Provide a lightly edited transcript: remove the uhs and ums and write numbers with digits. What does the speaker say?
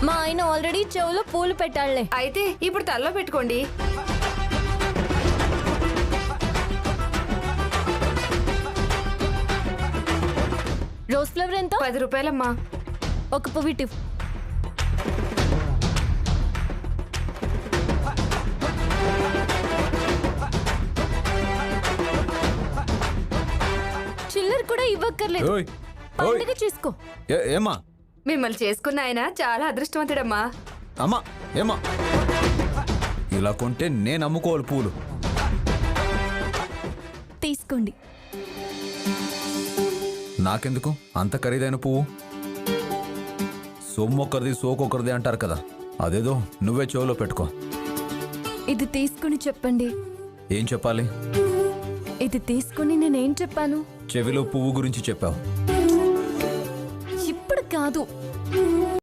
మా ఆయన ఆల్రెడీ చెవులో పూలు పెట్టాళ్లే. అయితే ఇప్పుడు తల్లో పెట్టుకోండి. రోజ్ ఫ్లవర్ ఎంత? 10 రూపాయలమ్మా. ఒక పువ్విటి. చిల్లర కూడా ఇవ్వక్కర్లేదు, పండుగ చేసుకో. ఏమా మిమ్మల్ని చేసుకున్న ఆయన చాలా అదృష్టవంతుడమ్మా. అమ్మా ఏమా ఇలా కొంటే నేను అమ్ముకోవాలి పూలు. తీసుకోండి. నాకెందుకు అంత ఖరీదైన పువ్వు? సొమ్మొక్కరిది సోకొక్కరిది అంటారు కదా, అదేదో నువ్వే చెవులో పెట్టుకో. ఇది తీసుకుని చెప్పండి. ఏం చెప్పాలి? ఇది తీసుకుని నేనేం చెప్పాను? చెవిలో పువ్వు గురించి చెప్పావు. ఇప్పుడు కాదు,